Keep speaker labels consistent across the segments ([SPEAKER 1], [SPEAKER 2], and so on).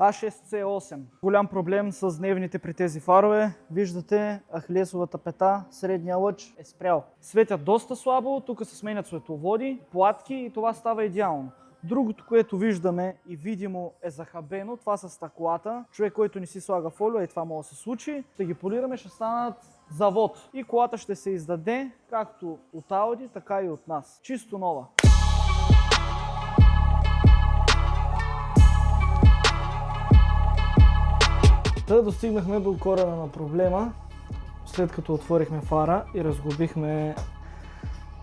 [SPEAKER 1] A6C8. Голям проблем с дневните при тези фарове. Виждате, ахилесовата пета, средния лъч е спрял. Светят доста слабо, тук се сменят светловоди, платки и това става идеално. Другото, което виждаме и видимо е захабено, това са стъклата. Човек, който не си слага фолио, това може да се случи. Ще ги полираме, ще станат завод. И колата ще се издаде както от Audi, така и от нас. Чисто нова. Та достигнахме до корена на проблема, след като отворихме фара и разглобихме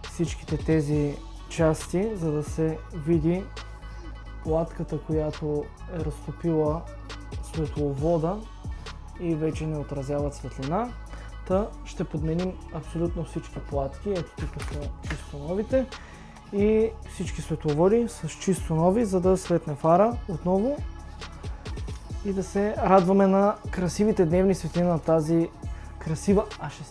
[SPEAKER 1] всичките тези части, за да се види платката, която е разтопила светловода и вече не отразяват светлина. Та ще подменим абсолютно всички платки, ето тук са чисто новите и всички светловоди с чисто нови, за да светне фара отново и да се радваме на красивите дневни светлини на тази красива А6.